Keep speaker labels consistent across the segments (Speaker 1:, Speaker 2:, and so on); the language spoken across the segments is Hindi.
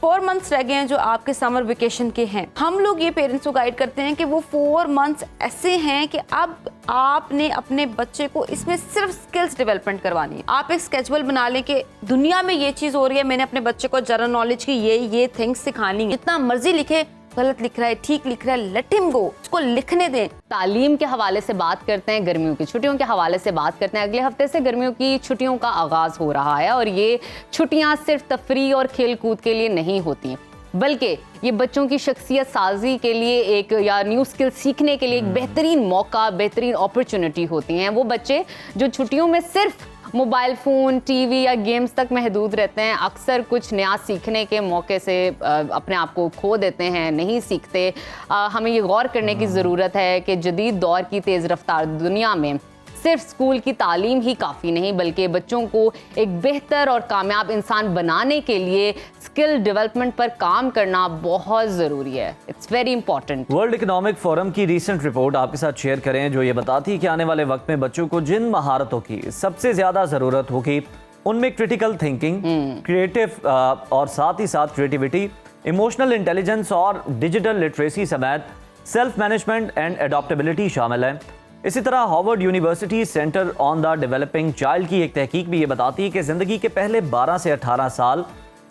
Speaker 1: 4 मंथ्स रह गए हैं जो आपके समर वेकेशन के हैं। हम लोग ये पेरेंट्स को गाइड करते हैं कि वो 4 मंथ्स ऐसे हैं कि अब आपने अपने बच्चे को इसमें सिर्फ स्किल्स डेवलपमेंट करवानी है। आप एक स्केड्यूल बना लें कि दुनिया में ये चीज हो रही है, मैंने अपने बच्चे को जनरल नॉलेज की ये थिंग्स सिखानी है। जितना मर्जी लिखे, गलत लिख रहा है, ठीक लिख रहा है, लेट हिम गो, उसको लिखने दें।
Speaker 2: तालीम के हवाले से बात करते हैं, गर्मियों की छुट्टियों के हवाले से बात करते हैं। अगले हफ्ते से गर्मियों की छुट्टियों का आगाज हो रहा है और ये छुट्टियां सिर्फ तफरी और खेल कूद के लिए नहीं होती, बल्कि ये बच्चों की शख्सियत साजी के लिए एक या न्यू स्किल सीखने के लिए एक बेहतरीन मौका, बेहतरीन अपॉर्चुनिटी होती हैं। वो बच्चे जो छुट्टियों में सिर्फ मोबाइल फ़ोन, टीवी या गेम्स तक महदूद रहते हैं, अक्सर कुछ नया सीखने के मौके से अपने आप को खो देते हैं, नहीं सीखते। हमें ये गौर करने की ज़रूरत है कि जदीद दौर की तेज़ रफ्तार दुनिया में सिर्फ स्कूल की तालीम ही काफ़ी नहीं, बल्कि बच्चों को एक बेहतर और कामयाब इंसान बनाने के लिए स्किल डेवलपमेंट पर काम करना बहुत ज़रूरी है। It's very important.
Speaker 3: World economic forum की रीसेंट रिपोर्ट आपके साथ शेयर करें जो ये बताती है कि आने वाले वक्त में बच्चों को जिन महारतों की सबसे ज़्यादा ज़रूरत होगी उनमें क्रिटिकल थिंकिंग, क्रिएटिव और साथ ही साथ क्रिएटिविटी, इमोशनल इंटेलिजेंस और डिजिटल लिटरेसी समेत सेल्फ मैनेजमेंट एंड एडॉप्टेबिलिटी शामिल है। इसी तरह Harvard university centre on the developing child की एक तहकीक भी ये बताती है कि ज़िंदगी के पहले 12 से 18 साल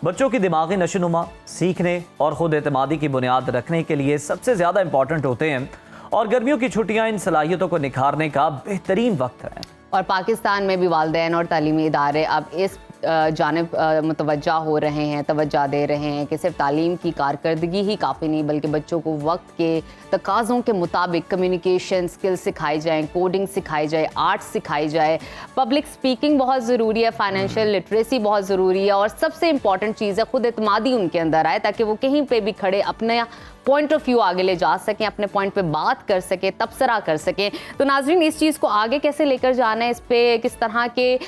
Speaker 3: बच्चों की दिमागी नशोनुमा, सीखने और खुद एतमादी की बुनियाद रखने के लिए सबसे ज़्यादा इंपॉर्टेंट होते हैं और गर्मियों की छुट्टियां इन सलाहियतों को निखारने का बेहतरीन वक्त है।
Speaker 2: और पाकिस्तान में भी वालिदैन और तालीमी इदारे अब इस जानिब मुतवज्जा हो रहे हैं, तवज्जो दे रहे हैं कि सिर्फ तालीम की कारकर्दगी ही काफ़ी नहीं, बल्कि बच्चों को वक्त के तकाज़ों के मुताबिक कम्युनिकेशन स्किल्स सिखाई जाए, कोडिंग सिखाई जाए, आर्ट सिखाई जाए, पब्लिक स्पीकिंग बहुत ज़रूरी है, फाइनेंशियल लिटरेसी बहुत ज़रूरी है और सबसे इंपॉर्टेंट चीज़ है खुद एतमादी उनके अंदर आए ताकि वो कहीं पर भी खड़े अपने पॉइंट ऑफ व्यू आगे ले जा सकें, अपने पॉइंट पे बात कर सकें, तबसरा कर सकें। तो नाज़रीन, इस चीज़ को आगे कैसे लेकर जाना है, इस पे किस तरह के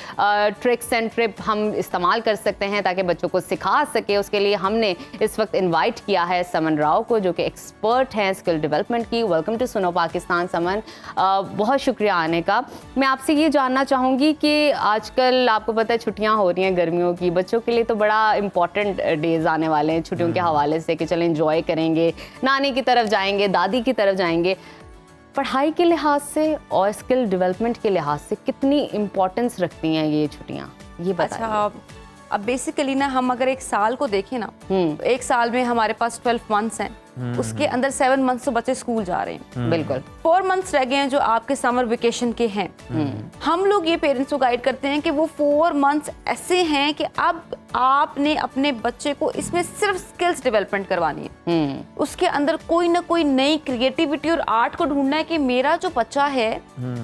Speaker 2: ट्रिक्स एंड ट्रिप हम इस्तेमाल कर सकते हैं ताकि बच्चों को सिखा सके, उसके लिए हमने इस वक्त इनवाइट किया है समन राव को जो कि एक्सपर्ट हैं स्किल डेवलपमेंट की। वेलकम टू सुनो पाकिस्तान समन, बहुत शुक्रिया आने का। मैं आपसे ये जानना चाहूँगी कि आजकल आपको पता है छुट्टियाँ हो रही हैं गर्मियों की, बच्चों के लिए तो बड़ा इंपॉर्टेंट डेज आने वाले हैं छुट्टियों के हवाले से कि चलें इंजॉय करेंगे, नानी की तरफ जाएंगे, दादी की तरफ जाएंगे। पढ़ाई के लिहाज से और स्किल डेवलपमेंट के लिहाज से कितनी इम्पोर्टेंस रखती हैं ये छुट्टियाँ, ये बताइए।
Speaker 1: अच्छा, अब बेसिकली ना हम अगर एक साल को देखें ना, तो एक साल में हमारे पास 12 मंथ्स हैं, उसके अंदर 7 मंथ्स तो बच्चे स्कूल जा रहे हैं।
Speaker 2: बिल्कुल
Speaker 1: 4 मंथ्स रह गए हैं जो आपके समर वेकेशन के हैं। हम लोग ये पेरेंट्स को गाइड करते हैं कि वो 4 मंथ्स ऐसे हैं कि अब आपने अपने बच्चे को इसमें सिर्फ स्किल्स डेवलपमेंट करवानी है। उसके अंदर कोई ना कोई नई क्रिएटिविटी और आर्ट को ढूंढना है कि मेरा जो बच्चा है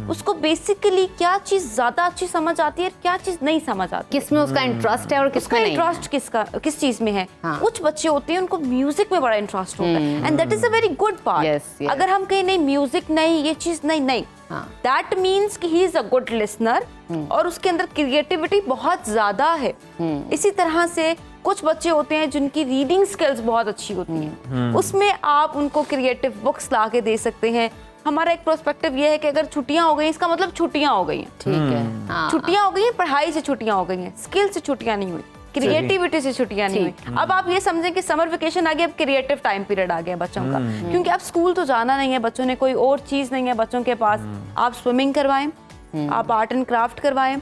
Speaker 1: उसको बेसिकली क्या चीज ज्यादा अच्छी समझ आती है, क्या चीज नहीं समझ आती,
Speaker 2: किसमें उसका इंटरेस्ट है और किसमें नहीं।
Speaker 1: इंटरेस्ट किस चीज में है। कुछ बच्चे होते हैं उनको म्यूजिक में बड़ा इंटरेस्ट होता है and that is a very good part. अगर हम कहें नहीं म्यूजिक नहीं, ये चीज नहीं, दैट मीन्स कि he is a good listener और उसके अंदर क्रिएटिविटी बहुत ज्यादा है। इसी तरह से कुछ बच्चे होते हैं जिनकी रीडिंग स्किल्स बहुत अच्छी होती हैं, उसमें आप उनको क्रिएटिव बुक्स ला के दे सकते हैं। हमारा एक प्रोस्पेक्टिव ये है कि अगर छुट्टियां हो गई इसका मतलब छुट्टियां हो गई हैं, ठीक है, छुट्टियां हो गई हैं, पढ़ाई से छुट्टियां हो गई हैं, स्किल से छुट्टियां नहीं हुई, क्रिएटिविटी से छुट्टियां नहीं हुई। अब आप ये समझें कि समर वेकेशन आ गया, अब क्रिएटिव टाइम पीरियड आ गया बच्चों का, क्योंकि अब स्कूल तो जाना नहीं है, बच्चों ने कोई और चीज नहीं है बच्चों के पास। आप स्विमिंग करवाएं, आप आर्ट एंड क्राफ्ट करवाएं।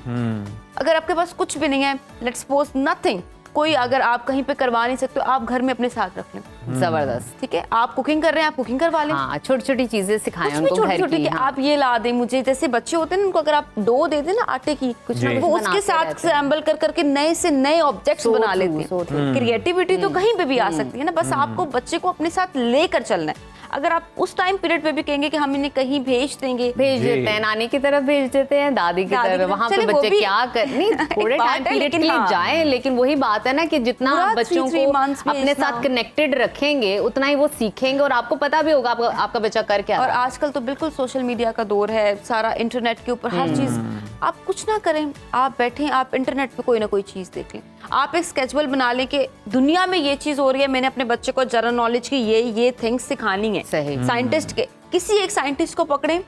Speaker 1: अगर आपके पास कुछ भी नहीं है, लेट्स सपोज नथिंग, कोई अगर आप कहीं पे करवा नहीं सकते आप घर में अपने साथ रख लें,
Speaker 2: जबरदस्त,
Speaker 1: ठीक है। आप कुकिंग कर रहे हैं, आप कुकिंग करवा लें।
Speaker 2: हाँ, छोटी छोटी चीजें सिखाएं उनको,
Speaker 1: छोटी छोटी आप ये ला दें मुझे, जैसे बच्चे होते हैं उनको अगर आप डो दे दें ना आटे की, कुछ वो उसके साथ असेंबल कर करके नए से नए ऑब्जेक्ट्स बना लेते हैं। क्रिएटिविटी तो कहीं पे भी आ सकती है ना, बस आपको बच्चे को अपने साथ लेकर चलना है। अगर आप उस टाइम पीरियड पे भी कहेंगे कि हम इन्हें कहीं भेज देंगे,
Speaker 2: भेज देते हैं, नानी की तरफ भेज देते हैं, दादी की तरफ, वहाँ पे बच्चे क्या करनी थोड़े टाइम पीरियड के लिए जाएं, लेकिन वही बात है ना कि जितना आप बच्चों को अपने साथ कनेक्टेड रखेंगे उतना ही वो सीखेंगे और आपको पता भी होगा आपका बच्चा कर क्या।
Speaker 1: और आजकल तो बिल्कुल सोशल मीडिया का दौर है, सारा इंटरनेट के ऊपर हर चीज। आप कुछ ना करें, आप बैठें, आप इंटरनेट पे कोई ना कोई चीज देख लें, आप एक स्केड्यूल बना लें कि दुनिया में ये चीज हो रही है, मैंने अपने बच्चे को जनरल नॉलेज की ये थिंग्स सिखानी है।
Speaker 2: सही।
Speaker 1: साइंटिस्ट के किसी एक साइंटिस्ट को पकड़ें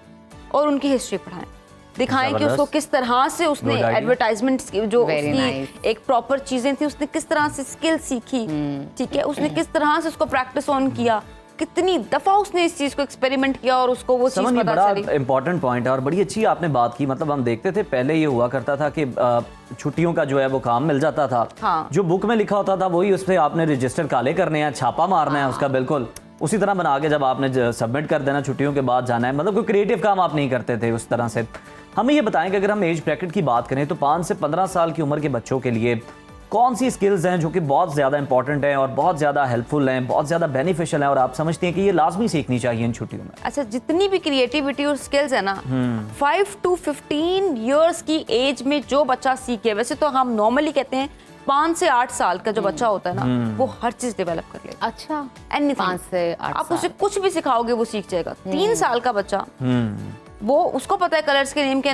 Speaker 1: और उनकी हिस्ट्री पढ़ाएं, दिखाएं कि
Speaker 3: जबरदस्त।
Speaker 1: उसको किस तरह से उसने
Speaker 3: Good idea.
Speaker 1: एडवर्टाइजमेंट जो
Speaker 2: Very
Speaker 1: उसकी
Speaker 2: nice.
Speaker 1: एक प्रॉपर चीजें थी, उसने किस तरह से स्किल सीखी, ठीक है, उसने किस तरह से उसको प्रैक्टिस ऑन किया, कितनी दफा उसने इस चीज को एक्सपेरिमेंट किया और उसको वो चीज
Speaker 3: समझ
Speaker 1: पता
Speaker 3: बड़ा
Speaker 1: चली।
Speaker 3: इंपॉर्टेंट पॉइंट है और बड़ी अच्छी आपने बात की। मतलब हम देखते थे पहले ये हुआ करता था कि छुट्टियों का जो है वो काम मिल जाता था,
Speaker 1: हाँ।
Speaker 3: जो बुक में लिखा होता था वही उस पे आपने रजिस्टर काले करने हैं, छापा मारना है उसका, बिल्कुल उसी तरह बना के जब आपने सबमिट कर देना, छुट्टियों के बाद जाना है। मतलब कोई क्रिएटिव काम आप नहीं करते थे उस तरह से। हमें ये बताएं कि अगर हम एज ब्रैकेट की बात करें तो 5 से 15 साल की उम्र के बच्चों के लिए कौन सी स्किल्स हैं जो कि बहुत ज़्यादा इंपॉर्टेंट हैं और बहुत ज़्यादा हेल्पफुल हैं, बहुत ज़्यादा बेनिफिशियल हैं और आप समझते हैं कि ये लाजमी सीखनी चाहिए इन छुट्टियों में?
Speaker 1: अच्छा, जितनी भी क्रिएटिविटी और स्किल्स है ना, 5 to 15 इयर्स की एज में जो बच्चा सीखे, वैसे तो हम नॉर्मली कहते हैं 5 से 8 साल का जो बच्चा होता है ना, वो हर चीज डेवलप कर लेता
Speaker 2: अच्छा,
Speaker 1: है। एनीथिंग,
Speaker 2: 5 से 8
Speaker 1: आप उसे कुछ भी सिखाओगे वो सीख जाएगा। 3 साल का बच्चा, वो उसको पता है कलर्स के नेम के,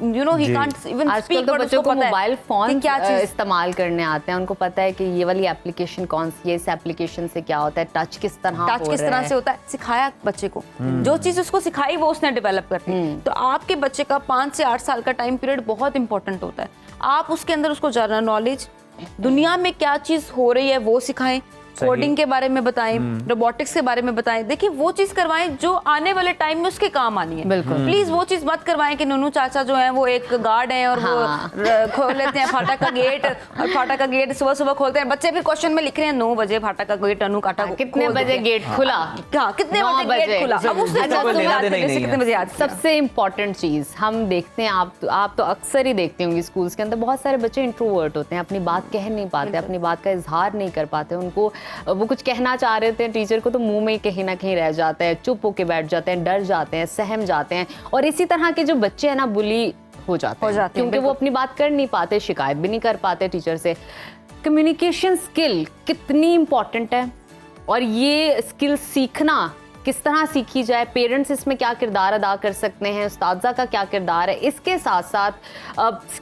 Speaker 1: you know, he can't even
Speaker 2: आजकल
Speaker 1: स्पीक,
Speaker 2: तो
Speaker 1: बट
Speaker 2: बच्चों
Speaker 1: उसको
Speaker 2: को
Speaker 1: पता है
Speaker 2: मोबाइल फोन
Speaker 1: क्या चीज।
Speaker 2: इस्तेमाल करने आते हैं, उनको पता है कि ये वाली एप्लीकेशन कौन सी है, इस एप्लीकेशन से क्या होता है, टच किस तरह
Speaker 1: टच किस तरह से होता है, सिखाया बच्चे को। जो चीज उसको सिखाई वो उसने डेवलप करनी है। तो आपके बच्चे का 5 से 8 साल का टाइम पीरियड बहुत इंपॉर्टेंट होता है। आप उसके अंदर उसको जनरल नॉलेज, दुनिया में क्या चीज हो रही है वो सिखाएं, कोडिंग के बारे में बताएं, रोबोटिक्स के बारे में बताएं। देखिए वो चीज करवाएं जो आने वाले टाइम में उसके काम आनी है।
Speaker 2: बिल्कुल।
Speaker 1: प्लीज वो चीज मत करवाएं कि नूनू चाचा जो है वो एक गार्ड है और वो खोल लेते हैं फाटक का गेट, और फाटक का गेट सुबह सुबह खोलते हैं। बच्चे फिर क्वेश्चन में लिख रहे हैं 9 बजे फाटक का गेट अनु काटा
Speaker 2: कितने बजे गेट खुला,
Speaker 1: हाँ, कितने
Speaker 2: 9
Speaker 1: बजे गेट खुला। अब उसने
Speaker 3: अच्छा, कोई लेना देना ही नहीं है।
Speaker 1: कितने बजे याद किया।
Speaker 2: सबसे इम्पोर्टेंट चीज हम देखते हैं, आप तो अक्सर ही देखते होंगे स्कूल्स के अंदर, बहुत सारे बच्चे इंट्रोवर्ट होते हैं, अपनी बात कह नहीं पाते, अपनी बात का इजहार नहीं कर पाते। उनको वो कुछ कहना चाह रहे थे टीचर को तो मुंह में कहीं ना कहीं रह जाता है, चुप होके बैठ जाते हैं, डर जाते हैं, सहम जाते हैं। और इसी तरह के जो बच्चे हैं ना, बुली हो जाते हैं क्योंकि वो अपनी बात कर नहीं पाते, शिकायत भी नहीं कर पाते टीचर से। कम्युनिकेशन स्किल कितनी इंपॉर्टेंट है और ये स्किल सीखना किस तरह सीखी जाए, पेरेंट्स इसमें क्या किरदार अदा कर सकते हैं, उस्तादा का क्या किरदार है, इसके साथ साथ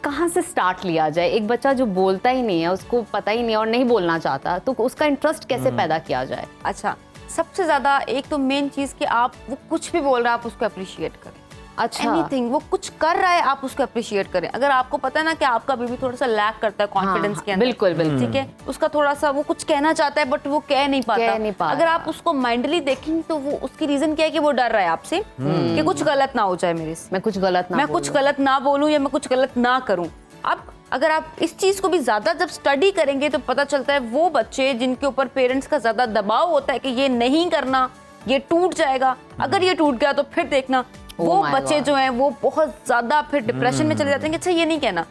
Speaker 2: कहाँ से स्टार्ट लिया जाए। एक बच्चा जो बोलता ही नहीं है, उसको पता ही नहीं है और नहीं बोलना चाहता, तो उसका इंटरेस्ट कैसे पैदा किया जाए?
Speaker 1: अच्छा, सबसे ज्यादा एक तो मेन चीज कि आप वो कुछ भी बोल रहा है आप उसको अप्रिशिएट करें।
Speaker 2: अच्छा,
Speaker 1: एनीथिंग, वो कुछ कर रहा है आप उसको अप्रिशिएट करें। अगर आपको पता है ना कि आपका बेबी थोड़ा सा लैक करता है कॉन्फिडेंस के अंदर,
Speaker 2: बिल्कुल बिल्कुल,
Speaker 1: ठीक है, उसका थोड़ा सा वो कुछ कहना चाहता है बट वो कह नहीं पाता। अगर आप उसको माइंडली देखेंगे तो वो उसकी रीजन क्या है कि वो डर रहा है आपसे कि कुछ गलत ना हो जाए मेरे से,
Speaker 2: मैं कुछ गलत ना
Speaker 1: बोलूं या मैं कुछ गलत ना करूं। अब अगर आप इस चीज को भी ज्यादा जब स्टडी करेंगे तो पता चलता है वो बच्चे जिनके ऊपर पेरेंट्स का ज्यादा दबाव होता है कि ये नहीं करना, ये टूट जाएगा, अगर ये टूट गया तो फिर देखना, वो बच्चे जो हैं वो बहुत ज्यादा फिर डिप्रेशन में चले जाते हैं कि अच्छा ये नहीं कहना।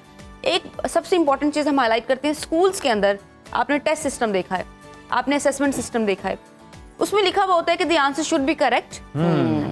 Speaker 1: एक सबसे इंपॉर्टेंट चीज हम हाईलाइट करते हैं, स्कूल्स के अंदर आपने टेस्ट सिस्टम देखा है, आपने असेसमेंट सिस्टम देखा है, उसमें लिखा हुआ होता है कि the answer should be correct.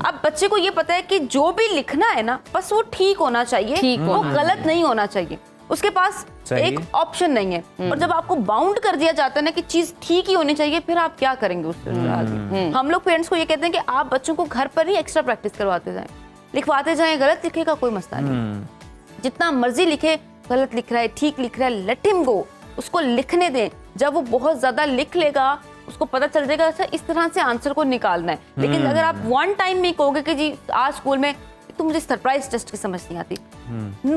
Speaker 1: अब बच्चे को ये पता है कि जो भी लिखना है ना बस वो ठीक होना चाहिए, वो गलत नहीं होना चाहिए, उसके पास एक ऑप्शन नहीं है। और जब आपको बाउंड कर दिया जाता है ना कि चीज ठीक ही होनी चाहिए, फिर आप क्या करेंगे उससे आगे? हम लोग पेरेंट्स को ये कहते हैं कि आप बच्चों को घर पर ही एक्स्ट्रा प्रैक्टिस करवाते जाएं, लिखवाते जाएं, गलत लिखेगा कोई मसला नहीं, जितना मर्जी लिखे, गलत लिख रहा है ठीक लिख रहा है, लेट हिम गो, उसको लिखने दें। जब वो बहुत ज्यादा लिख लेगा उसको पता चल जाएगा अच्छा इस तरह से आंसर को निकालना है। लेकिन अगर आप वन टाइम में कहोगे कि जी आज स्कूल में तो मुझे सरप्राइज टेस्ट की समझ नहीं आती,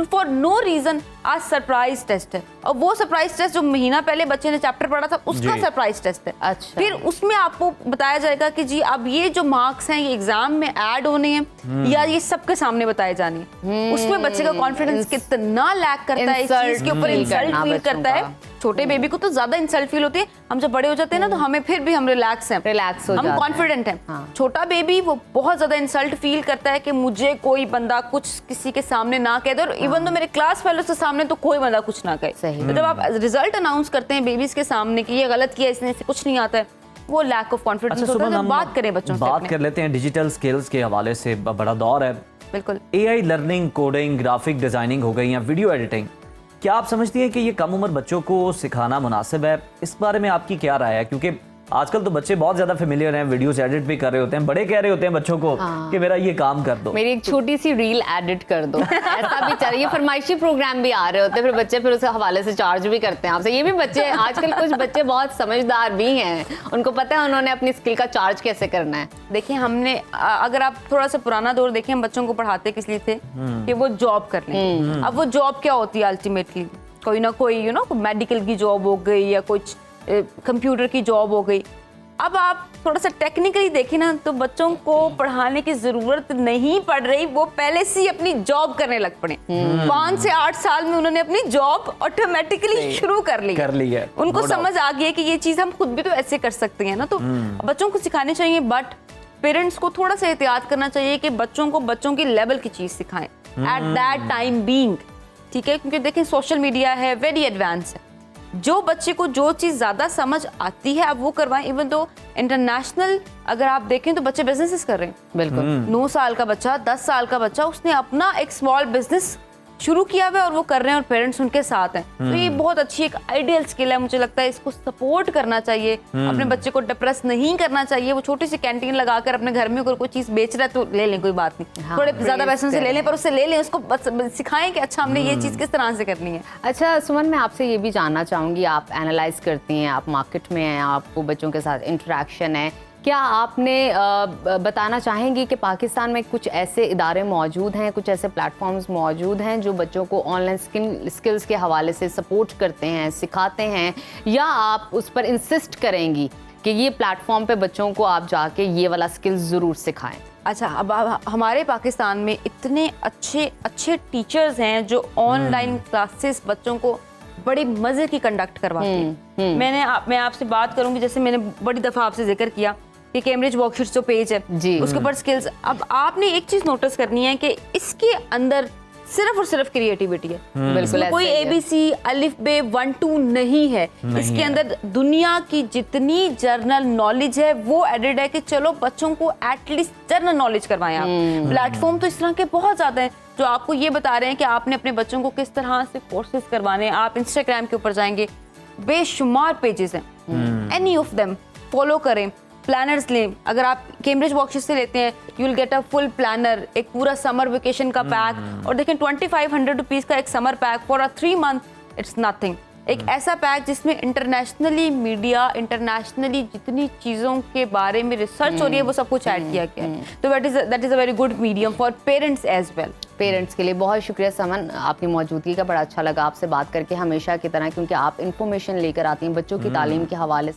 Speaker 1: फॉर नो रीजन आज सरप्राइज टेस्ट है, और वो सरप्राइज टेस्ट जो महीना पहले बच्चे ने चैप्टर पढ़ा था उसका सरप्राइज टेस्ट है।
Speaker 2: अच्छा,
Speaker 1: फिर उसमें आपको बताया जाएगा कि जी अब ये जो मार्क्स हैं ये एग्जाम में ऐड होने हैं या ये सबके सामने बताए जाने हैं। उसमें बच्चे का कॉन्फिडेंस कितना लैक करता है, इस चीज के ऊपर इंसल्ट फील करता है। छोटे बेबी को तो ज्यादा इंसल्ट फील होती है, हम जब बड़े हो जाते हैं ना तो हमें फिर भी हम रिलैक्स हैं, हम कॉन्फिडेंट हैं। हाँ। छोटा बेबी वो बहुत ज्यादा इंसल्ट फील करता है कि मुझे कोई बंदा कुछ किसी के सामने ना कह दे, और इवन तो मेरे क्लास फेलोज के सामने तो कोई बंदा कुछ ना कहे। तो जब आप रिजल्ट अनाउंस करते हैं बेबीज के सामने कि ये गलत किया, इसने कुछ नहीं आता है, वो लैक ऑफ कॉन्फिडेंस होता है। जब बात करें बच्चों से,
Speaker 3: बात कर लेते हैं डिजिटल स्किल्स के हवाले से, बड़ा दौर है
Speaker 1: बिल्कुल,
Speaker 3: AI learning, coding, graphic designing हो गई या वीडियो एडिटिंग। क्या आप समझती हैं कि ये कम उम्र बच्चों को सिखाना मुनासिब है? इस बारे में आपकी क्या राय है? क्योंकि आजकल तो बच्चे बहुत ज्यादा फेमिलियर हैं, वीडियोस एडिट भी कर रहे होते हैं, बड़े कह रहे होते हैं बच्चों को कि मेरा ये काम कर दो,
Speaker 2: मेरी एक छोटी सी रील एडिट कर दो, ऐसा भी चाहिए। ये फरमाइशी प्रोग्राम भी आ रहे होते हैं, फिर बच्चे फिर उसके हवाले से चार्ज भी करते हैं आपसे। ये भी बच्चे आजकल कुछ बच्चे बहुत समझदार भी हैं, उनको पता है उन्होंने अपनी स्किल का चार्ज कैसे करना है।
Speaker 1: देखिए हमने अगर आप थोड़ा सा पुराना दौर देखें, हम बच्चों को पढ़ाते किस लिए थे कि वो जॉब कर लें। अब वो जॉब क्या होती है अल्टीमेटली, कोई ना कोई मेडिकल की जॉब हो गई या कुछ कंप्यूटर की जॉब हो गई। अब आप थोड़ा सा टेक्निकली देखें ना तो बच्चों को पढ़ाने की जरूरत नहीं पड़ रही, वो पहले से ही अपनी जॉब करने लग पड़े। 5 से 8 साल में उन्होंने अपनी जॉब ऑटोमेटिकली शुरू कर ली है। उनको समझ आ गई है कि ये चीज हम खुद भी तो ऐसे कर सकते हैं ना, तो बच्चों को सिखाने चाहिए। बट पेरेंट्स को थोड़ा सा एहतियात करना चाहिए कि बच्चों को बच्चों की लेवल की चीज सिखाएं एट दैट टाइम बीइंग, ठीक है। क्योंकि देखें सोशल मीडिया है, वेरी एडवांस है, जो बच्चे को जो चीज ज्यादा समझ आती है अब वो करवाएं। इवन तो इंटरनेशनल अगर आप देखें तो बच्चे बिजनेसेस कर रहे हैं।
Speaker 2: बिल्कुल
Speaker 1: 9 साल का बच्चा, 10 साल का बच्चा, उसने अपना एक स्मॉल बिजनेस शुरू किया हुआ है और वो कर रहे हैं और पेरेंट्स उनके साथ हैं। तो ये बहुत अच्छी एक आइडियल स्किल है, मुझे लगता है इसको सपोर्ट करना चाहिए। अपने बच्चे को डिप्रेस नहीं करना चाहिए। वो छोटी सी कैंटीन लगाकर अपने घर में अगर कोई चीज बेच रहा है तो ले लें, कोई बात नहीं, थोड़े ज्यादा पैसों से ले लें, पर उससे ले लें, उसको सिखाएं कि अच्छा हमने ये चीज किस तरह से करनी है।
Speaker 2: अच्छा सुमन, मैं आपसे ये भी जानना चाहूंगी, आप एनालाइज करती हैं, आप मार्केट में हैं, आपको बच्चों के साथ इंटरेक्शन है, क्या आपने बताना चाहेंगी कि पाकिस्तान में कुछ ऐसे इदारे मौजूद हैं, कुछ ऐसे प्लेटफॉर्म्स मौजूद हैं जो बच्चों को ऑनलाइन स्किल्स के हवाले से सपोर्ट करते हैं, सिखाते हैं, या आप उस पर इंसिस्ट करेंगी कि ये प्लेटफॉर्म पे बच्चों को आप जाके ये वाला स्किल ज़रूर सिखाएं?
Speaker 1: अच्छा, अब हमारे पाकिस्तान में इतने अच्छे टीचर्स हैं जो ऑनलाइन क्लासेस बच्चों को बड़े मजे की कंडक्ट करवाते हैं। मैं आपसे बात करूंगी, जैसे मैंने बड़ी दफा आपसे जिक्र किया कि कैम्ब्रिज वर्कशीट्स जो पेज है उसके ऊपर स्किल्स। अब आपने एक चीज नोटिस करनी है कि इसके अंदर सिर्फ और सिर्फ क्रिएटिविटी है। इसमें कोई ABC अलिफ बे 1 2 नहीं है। इसके अंदर दुनिया की जितनी जर्नल नॉलेज है वो एडेड है कि चलो बच्चों को एटलीस्ट जर्नल नॉलेज करवाएं आप। प्लेटफॉर्म तो इस तरह के बहुत ज्यादा हैं जो आपको ये बता रहे हैं कि आपने अपने बच्चों को किस तरह से कोर्सेज करवाने हैं। आप इंस्टाग्राम के ऊपर जाएंगे, बेशुमार पेजेस हैं, एनी ऑफ देम फॉलो करें। प्लानर्स लें, अगर आप कैम्ब्रिज वर्कशीट से लेते हैं you will get a full planner, एक पूरा समर वेकेशन का पैक। और देखें 2500 रुपीज का एक summer pack for a 3 month, it's nothing. एक ऐसा पैक जिसमें इंटरनेशनली मीडिया, इंटरनेशनली जितनी चीज़ों के बारे में रिसर्च हो रही है वो सब कुछ ऐड किया गया है। तो that is a very good medium for parents as well.
Speaker 2: Parents के लिए बहुत शुक्रिया समन, आपकी मौजूदगी का बड़ा अच्छा लगा आपसे बात करके, हमेशा की तरह, क्योंकि आप इंफॉर्मेशन लेकर आती हैं बच्चों की तालीम के हवाले से।